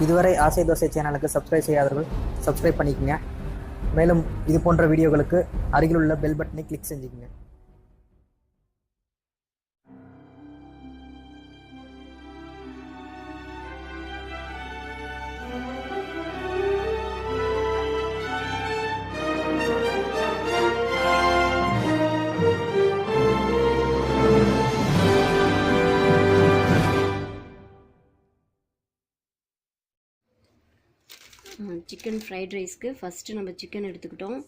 இதுவரை ஆசை தோசை சேனலுக்கு சப்ஸ்கிரைப் செய்யாதவர்கள் சப்ஸ்கிரைப் பண்ணிக்கங்க. மேலும் இது போன்ற வீடியோகளுக்கு அருகில் உள்ள பெல் பட்டனை கிளிக் செஞ்சுக்கங்க. சிக்கன் ஃப்ரைட் ரைஸ்க்கு ஃபஸ்ட்டு நம்ம சிக்கன் எடுத்துக்கிட்டோம்.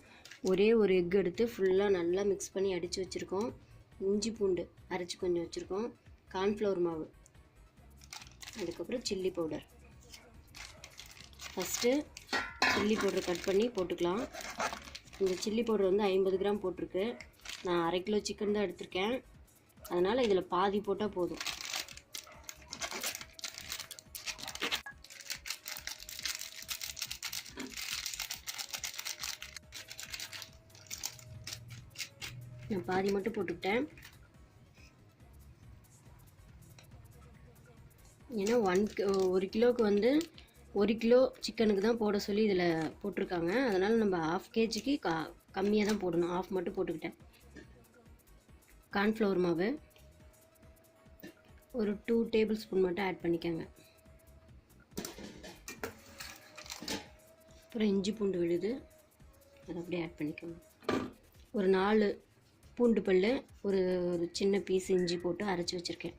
ஒரே ஒரு எக் எடுத்து ஃபுல்லாக நல்லா மிக்ஸ் பண்ணி அடித்து வச்சுருக்கோம். இஞ்சி பூண்டு அரைச்சி கொஞ்சம் வச்சுருக்கோம். கார்ன்ஃப்ளவர் மாவு, அதுக்கப்புறம் chilli powder. First chilli powder cut பண்ணி போட்டுக்கலாம். இந்த சில்லி பவுடர் வந்து 50 கிராம் போட்டிருக்கு. நான் 1/2 கிலோ சிக்கன் தான் எடுத்திருக்கேன், அதனால் இதில் பாதி போட்டால் போதும். நான் பாதி மட்டும் போட்டுக்கிட்டேன். ஏன்னா 1 கிலோவுக்கு வந்து 1 கிலோ சிக்கனுக்கு தான் போட சொல்லி இதில் போட்டிருக்காங்க. அதனால் நம்ம 1/2 கேஜிக்கு கம்மியாக தான் போடணும். 1/2 மட்டும் போட்டுக்கிட்டேன். கார்ன்ஃப்ளவர் மாவு ஒரு 2 டேபிள் ஸ்பூன் மட்டும் ஆட் பண்ணிக்கோங்க. அப்புறம் இஞ்சி பூண்டு விழுது, அதை அப்படியே ஆட் பண்ணிக்கோங்க. ஒரு 4 பூண்டு பல், ஒரு சின்ன பீஸ் இஞ்சி போட்டு அரைச்சி வச்சுருக்கேன்.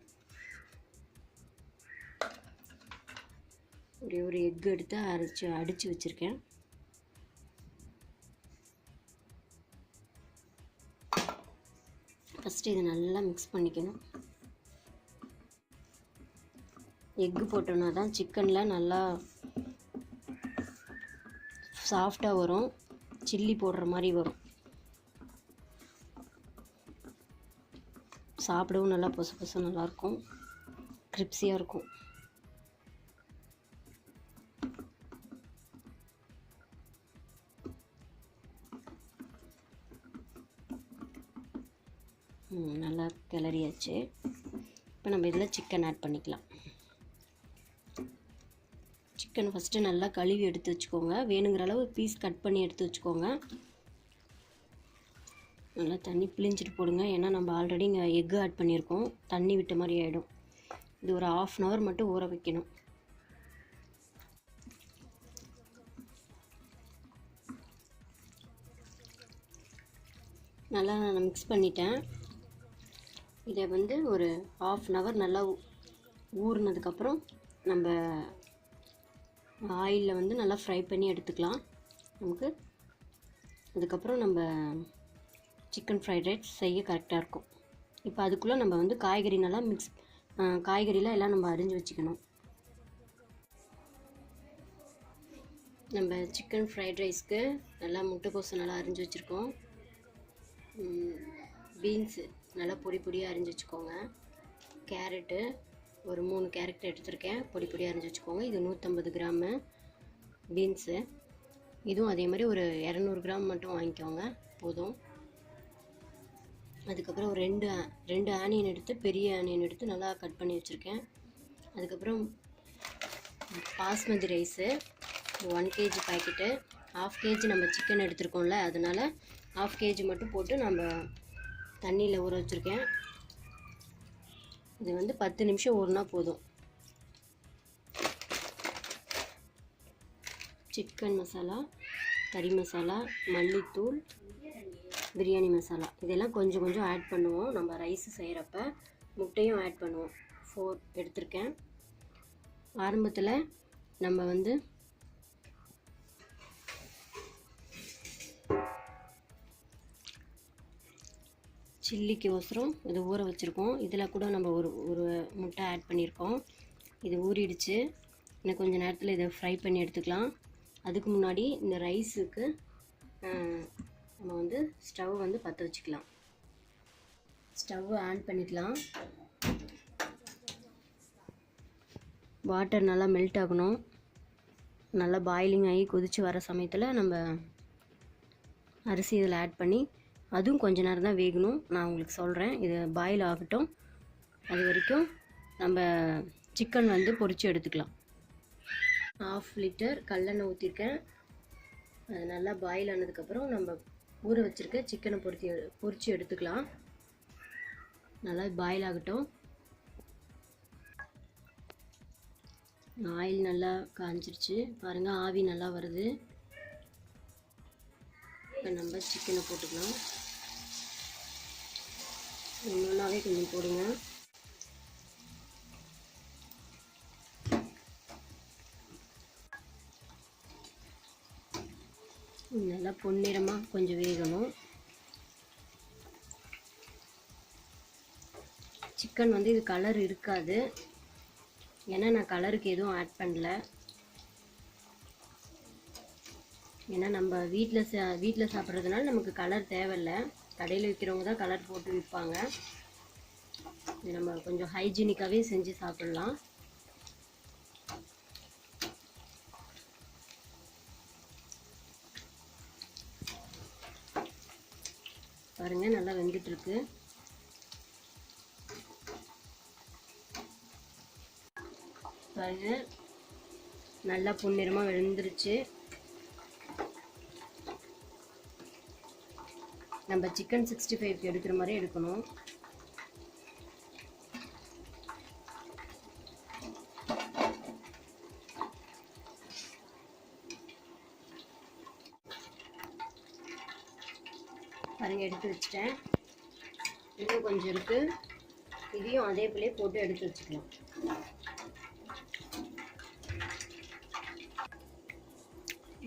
ஒரு எக் எடுத்து அடித்து வச்சுருக்கேன். ஃபஸ்ட்டு இதை நல்லா மிக்ஸ் பண்ணிக்கணும். எக்கு போட்டோன்னா தான் சிக்கனில் நல்லா சாஃப்டாக வரும், சில்லி போடுற மாதிரி வரும். சாப்பிடவும் நல்லா பொசு பொசு நல்லாயிருக்கும், கிரிப்ஸியாக இருக்கும். நல்லா கிளறியாச்சு. இப்போ நம்ம இதில் சிக்கன் ஆட் பண்ணிக்கலாம். சிக்கன் ஃபஸ்ட்டு நல்லா கழுவி எடுத்து வச்சுக்கோங்க. வேணுங்கிற அளவு பீஸ் கட் பண்ணி எடுத்து வச்சுக்கோங்க. நல்லா தண்ணி பிழிஞ்சிட்டு போடுங்க, ஏன்னா நம்ம ஆல்ரெடி இங்கே எக்கு ஆட் பண்ணியிருக்கோம். தண்ணி விட்ட மாதிரி ஆகிடும். இது ஒரு 1/2 hour மட்டும் ஊற வைக்கணும். நல்லா நான் மிக்ஸ் பண்ணிட்டேன். இதை வந்து ஒரு 1/2 hour நல்லா ஊறினதுக்கப்புறம் நம்ம ஆயிலில் வந்து நல்லா ஃப்ரை பண்ணி எடுத்துக்கலாம். நமக்கு அதுக்கப்புறம் நம்ம சிக்கன் ஃப்ரைட் ரைஸ் செய்ய கரெக்டாக இருக்கும். இப்போ அதுக்குள்ளே நம்ம வந்து காய்கறி நல்லா காய்கறிலாம் எல்லாம் நம்ம அரிஞ்சு வச்சுக்கணும். நம்ம சிக்கன் ஃப்ரைட் ரைஸ்க்கு நல்லா முட்டைக்கோசு நல்லா அரிஞ்சு வச்சுருக்கோம். பீன்ஸு நல்லா பொடி பொடியாக அரிஞ்சு வச்சுக்கோங்க. கேரட்டு ஒரு 3 கேரட் எடுத்திருக்கேன், பொடி பொடியாக அரிஞ்சு வச்சுக்கோங்க. இது 150 கிராமு பீன்ஸு. இதுவும் அதே மாதிரி ஒரு 200 கிராம் மட்டும் வாங்கிக்கோங்க, போதும். அதுக்கப்புறம் ஒரு 2 ஆனியன் எடுத்து, பெரிய ஆனியன் எடுத்து நல்லா கட் பண்ணி வச்சுருக்கேன். அதுக்கப்புறம் basmati rice 1 KG packet. 1/2 KG நம்ம சிக்கன் எடுத்துருக்கோம்ல, அதனால் 1/2 கேஜி மட்டும் போட்டு நம்ம தண்ணியில் ஊற வச்சுருக்கேன். இது வந்து 10 நிமிஷம் ஊறினா போதும். சிக்கன் மசாலா, கறி மசாலா, மல்லித்தூள், பிரியாணி மசாலா இதெல்லாம் கொஞ்சம் கொஞ்சம் ஆட் பண்ணுவோம். நம்ம ரைஸ் செய்கிறப்ப முட்டையும் ஆட் பண்ணுவோம். 4 எடுத்திருக்கேன். ஆரம்பத்தில் நம்ம வந்து சில்லிக்கு ஒசரம் இது ஊற வச்சுருக்கோம். இதில் கூட நம்ம ஒரு முட்டை ஆட் பண்ணியிருக்கோம். இது ஊறிடுச்சு. இன்னும் கொஞ்சம் நேரத்தில் இதை ஃப்ரை பண்ணி எடுத்துக்கலாம். அதுக்கு முன்னாடி இந்த ரைஸுக்கு நம்ம வந்து ஸ்டவ் வந்து பற்ற வச்சுக்கலாம். ஸ்டவ் ஆன் பண்ணிக்கலாம். வாட்டர் நல்லா மெல்ட் ஆகணும். நல்லா பாயிலிங் ஆகி கொதித்து வர சமயத்தில் நம்ம அரிசி இதில் ஆட் பண்ணி, அதுவும் கொஞ்ச நேரம் தான் வேகணும். நான் உங்களுக்கு சொல்கிறேன், இது பாயில் ஆகட்டும். அது வரைக்கும் நம்ம சிக்கன் வந்து பொரித்து எடுத்துக்கலாம். 1/2 லிட்டர் கல்லெண்ணெய் ஊற்றிருக்கேன். அது நல்லா பாயில் ஆனதுக்கப்புறம் நம்ம ஊற வச்சுருக்க சிக்கனை பொரித்து எடுத்துக்கலாம். நல்லா பாயில் ஆகட்டும். ஆயில் நல்லா காஞ்சிருச்சு பாருங்கள், ஆவி நல்லா வருது. இப்போ நம்ம சிக்கனை போட்டுக்கலாம். ஒன்றாவே கொஞ்சம் போடுங்க. நல்லா பொன்னிறமாக கொஞ்சம் வேகணும். சிக்கன் வந்து இது கலர் இருக்காது, ஏன்னா நான் கலருக்கு எதுவும் ஆட் பண்ணல. ஏன்னா நம்ம வீட்டில் சாப்பிட்றதுனால நமக்கு கலர் தேவையில்லை. கடையில் விற்கிறவங்க தான் கலர் போட்டு விற்பாங்க. இது நம்ம கொஞ்சம் ஹைஜீனிக்காகவே செஞ்சு சாப்பிட்லாம். பாருங்கள், நல்லா வெந்துட்டுருக்கு. பாருங்கள், நல்லா பொன்னிறமாக வெந்துருச்சு. நம்ம சிக்கன் 65 எடுக்கிற மாதிரி எடுக்கணும். பாருங்க, எடுத்து வச்சிட்டேன். இன்னும் கொஞ்சம் இருக்கு, இதையும் அதே போலே போட்டு எடுத்து வச்சுக்கலாம்.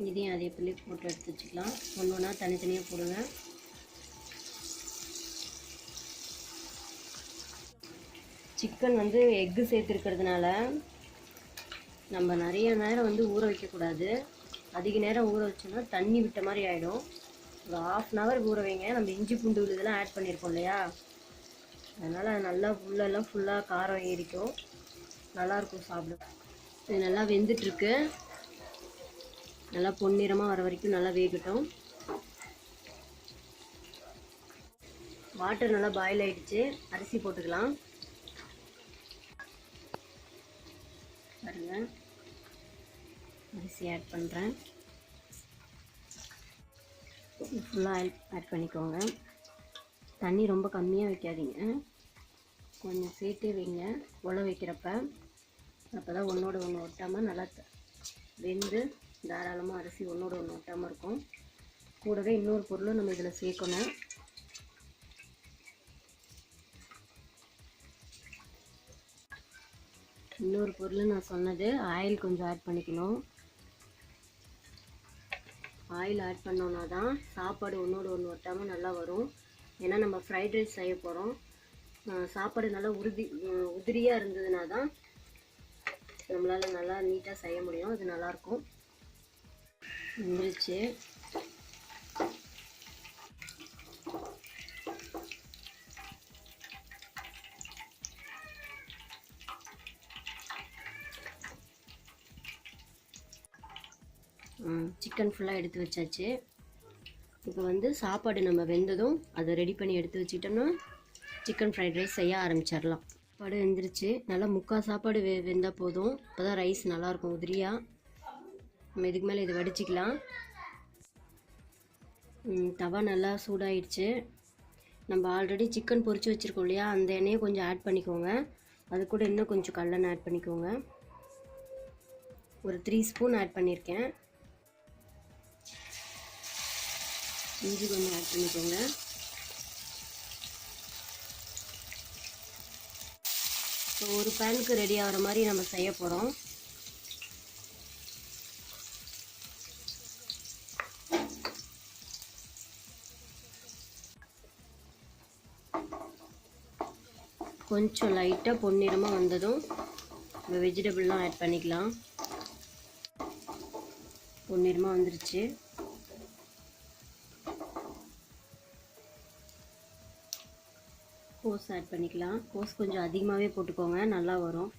இதையும் அதே போலே போட்டு எடுத்து வச்சுக்கலாம். ஒன்று ஒன்றா தனித்தனியாக போடுங்க. சிக்கன் வந்து எக்கு சேர்த்துருக்கிறதுனால நம்ம நிறைய நேரம் வந்து ஊற வைக்கக்கூடாது. அதிக நேரம் ஊற வச்சோம்னா தண்ணி விட்ட மாதிரி ஆகிடும். ஒரு 1/2 hour ஊற வைங்க. நம்ம இஞ்சி பூண்டு இதெல்லாம் ஆட் பண்ணியிருக்கோம் இல்லையா, அதனால் நல்லா ஃபுல்லாக காரம் ஏறிக்கும், நல்லாயிருக்கும் சாப்பிட. இது நல்லா வெந்துட்டுருக்கு. நல்லா பொன்னிறமாக வர வரைக்கும் நல்லா வேகட்டும். வாட்டர் நல்லா பாயில் ஆகிடுச்சு. அரிசி போட்டுக்கலாம். பாருங்க, அரிசி ஆட் பண்ணுறேன். ஃபுல்லாக ஆட் பண்ணிக்கோங்க. தண்ணி ரொம்ப கம்மியாக வைக்காதீங்க, கொஞ்சம் சேர்த்தே வைங்க உழ வைக்கிறப்ப. அப்போ தான் ஒன்றோட ஒன்று ஒட்டாமல் நல்லா வெந்து தாராளமாக அரிசி ஒன்றோட ஒன்று ஒட்டாமல் இருக்கும். கூடவே இன்னொரு பொருளும் நம்ம இதில் சேர்க்கணும். இன்னொரு பொருள் நான் சொன்னது, ஆயில் கொஞ்சம் ஆட் பண்ணிக்கணும். ஆயில் ஆட் பண்ணோன்னா தான் சாப்பாடு ஒன்றோட ஒன்று ஒட்டாமல் நல்லா வரும். ஏன்னா நம்ம ஃப்ரைட் ரைஸ் செய்ய போகிறோம். சாப்பாடு நல்லா உதிரியாக இருந்ததுனா தான் நம்மளால் நல்லா நீட்டாக செய்ய முடியும். அது நல்லாயிருக்கும். வந்துருச்சு. சிக்கன் ஃபுல்லாக எடுத்து வச்சாச்சு. இப்போ வந்து சாப்பாடு நம்ம வெந்ததும் அதை ரெடி பண்ணி எடுத்து வச்சுக்கிட்டோம்னா சிக்கன் ஃப்ரைட் ரைஸ் செய்ய ஆரம்பிச்சிடலாம். சாப்பாடு வெந்துருச்சு. நல்லா முக்கால் சாப்பாடு வெந்தால் போதும். அப்போ தான் ரைஸ் நல்லாயிருக்கும் உதிரியாக. நம்ம இதுக்கு மேலே இதை வடிச்சிக்கலாம். தவா நல்லா சூடாயிடுச்சு. நம்ம ஆல்ரெடி சிக்கன் பொரிச்சு வச்சுருக்கோம் இல்லையா, அந்த எண்ணெயை கொஞ்சம் ஆட் பண்ணிக்கோங்க. அது கூட இன்னும் கொஞ்சம் கல்லெண்ணெய் ஆட் பண்ணிக்கோங்க. ஒரு 3 ஸ்பூன் ஆட் பண்ணியிருக்கேன். இஞ்சி கொஞ்சம் ஆட் பண்ணிக்கோங்க. இப்போ ஒரு பேனுக்கு ரெடி ஆகிற மாதிரி நம்ம செய்ய போகிறோம். கொஞ்சம் லைட்டாக பொன்னிறமாக வந்ததும் நம்ம வெஜிடபிள்லாம் ஆட் பண்ணிக்கலாம். பொன்னிறமாக வந்துருச்சு. கோஸ் ஆட் பண்ணிக்கலாம். கோஸ் கொஞ்சம் அதிகமாகவே போட்டுக்கோங்க, நல்லா வரும்,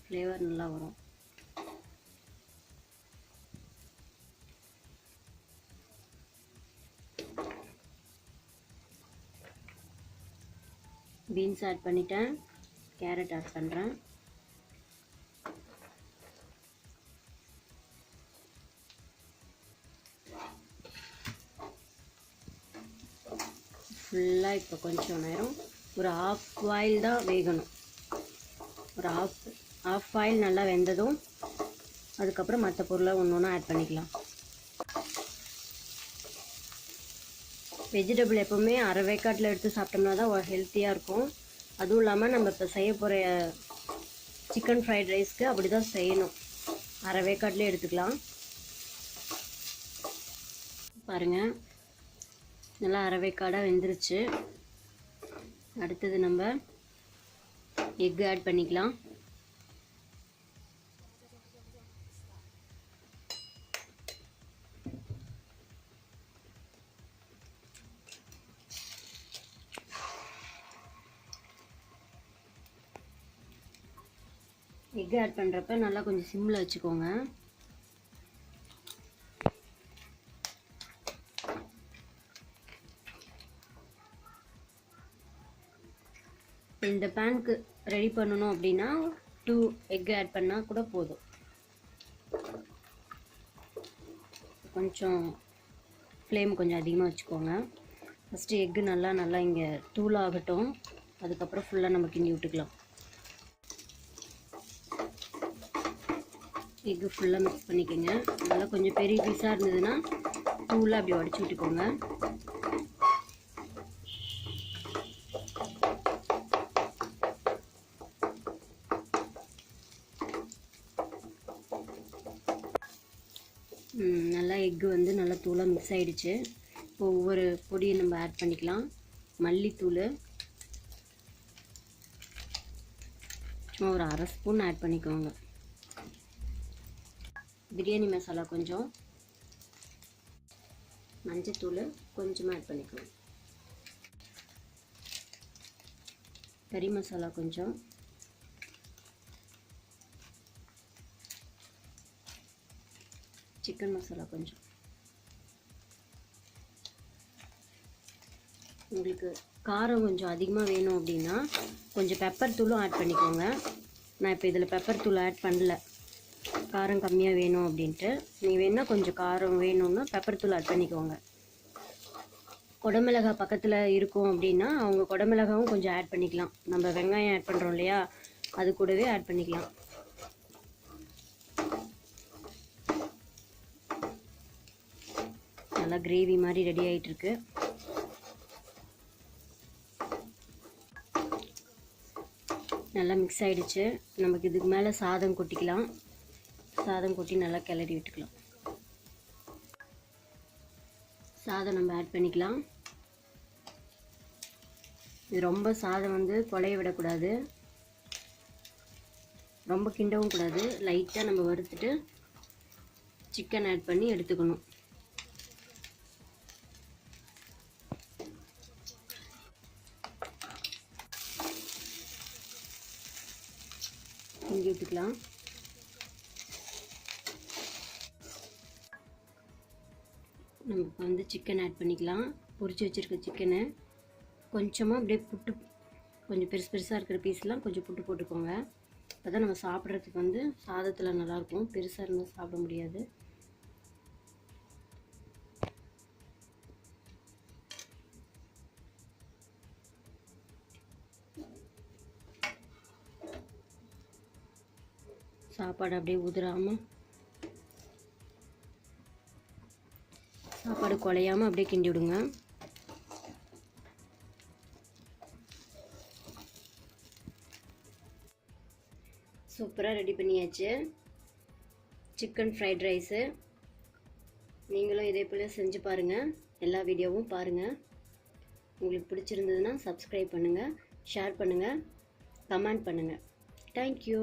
ஃப்ளேவர் நல்லா வரும். பீன்ஸ் ஆட் பண்ணிட்டேன். கேரட் ஆட் பண்ணுறேன். ஃபுல்லாக இப்போ கொஞ்சம் நேரம் ஒரு ஆஃப் பாயில் தான் வேகணும். ஒரு ஆஃப் பாயில் நல்லா வெந்ததும் அதுக்கப்புறம் மற்ற பொருளை ஒன்று ஒன்றா ஆட் பண்ணிக்கலாம். வெஜிடபிள் எப்போவுமே அரை வேக்காட்டில் எடுத்து சாப்பிட்டோம்னா தான் ஹெல்த்தியாக இருக்கும். அதுவும் இல்லாமல் நம்ம இப்போ செய்ய போகிற சிக்கன் ஃப்ரைட் ரைஸ்க்கு அப்படி தான் செய்யணும். அரை வேக்காட்டிலே எடுத்துக்கலாம். பாருங்கள், நல்லா அரை வேக்காடாக வெந்துருச்சு. அடுத்தது நம்ம எக்கு ஆட் பண்ணிக்கலாம். எக்கு ஆட் பண்ணுறப்ப நல்லா கொஞ்சம் சிம்மில் வச்சுக்கோங்க. இந்த பேனுக்கு ரெடி பண்ணணும் அப்படின்னா 2 எக் ஆட் பண்ணால் கூட போதும். கொஞ்சம் ஃப்ளேம் கொஞ்சம் அதிகமாக வச்சுக்கோங்க. ஃபஸ்ட்டு எக்கு நல்லா இங்கே தூளாகட்டும். அதுக்கப்புறம் ஃபுல்லாக நம்ம கிண்டி விட்டுக்கலாம். எக்கு ஃபுல்லாக மிக்ஸ் பண்ணிக்கோங்க. நல்லா கொஞ்சம் பெரிய பீஸாக இருந்ததுன்னா தூளாக அப்படி உடச்சி விட்டுக்கோங்க. நல்லா எக்கு வந்து நல்லா தூளாக மிக்ஸ் ஆகிடுச்சு. இப்போ ஒவ்வொரு பொடியை நம்ம ஆட் பண்ணிக்கலாம். மல்லித்தூள் சும்மா ஒரு அரை ஸ்பூன் ஆட் பண்ணிக்கோங்க. பிரியாணி மசாலா கொஞ்சம், மஞ்சத்தூள் கொஞ்சமாக ஆட் பண்ணிக்கோங்க. கறி மசாலா கொஞ்சம், சிக்கன் மசாலா கொஞ்சம். உங்களுக்கு காரம் கொஞ்சம் அதிகமாக வேணும் அப்படின்னா கொஞ்சம் பெப்பர் தூளும் ஆட் பண்ணிக்கோங்க. நான் இப்போ இதில் பெப்பர் தூள் ஆட் பண்ணல, காரம் கம்மியாக வேணும் அப்படின்ட்டு. நீங்கள் வேணால் கொஞ்சம் காரம் வேணும்னா பெப்பர் தூள் ஆட் பண்ணிக்கோங்க. குடமிளகாய் பக்கத்தில் இருக்கும் அப்படின்னா அவங்க குடமிளகாவும் கொஞ்சம் ஆட் பண்ணிக்கலாம். நம்ம வெங்காயம் ஆட் பண்ணுறோம் இல்லையா, அது கூடவே ஆட் பண்ணிக்கலாம். நல்லா கிரேவி மாதிரி ரெடி ஆகிட்டுருக்கு. நல்லா மிக்ஸ் ஆகிடுச்சு. நமக்கு இதுக்கு மேலே சாதம் கொட்டிக்கலாம். சாதம் கொட்டி நல்லா கிளறி விட்டுக்கலாம். சாதம் நம்ம ஆட் பண்ணிக்கலாம். இது ரொம்ப சாதம் வந்து குழைய விடக்கூடாது, ரொம்ப கிண்டவும் கூடாது. லைட்டாக நம்ம வறுத்துட்டு சிக்கன் ஆட் பண்ணி எடுத்துக்கணும். இங்கே விட்டுக்கலாம். நம்ம இப்போ வந்து சிக்கன் ஆட் பண்ணிக்கலாம். பொரிச்சு வச்சுருக்க சிக்கனை கொஞ்சமாக அப்படியே புட்டு, கொஞ்சம் பெருசாக இருக்கிற பீஸ்லாம் கொஞ்சம் புட்டு போட்டுக்கோங்க. அப்போ தான் நம்ம சாப்பிட்றதுக்கு வந்து சாதத்தில் நல்லாயிருக்கும். பெருசாக இருந்தால் சாப்பிட முடியாது. சாப்பாடு அப்படியே உதிராமல், சாப்பாடு குழையாமல் அப்படியே கிண்டி விடுங்க. சூப்பராக ரெடி பண்ணியாச்சு சிக்கன் ஃப்ரைட் ரைஸு. நீங்களும் இதே போல் செஞ்சு பாருங்கள். எல்லா வீடியோவும் பாருங்கள். உங்களுக்கு பிடிச்சிருந்ததுன்னா சப்ஸ்கிரைப் பண்ணுங்கள், ஷேர் பண்ணுங்கள், கமெண்ட் பண்ணுங்கள். தேங்க்யூ.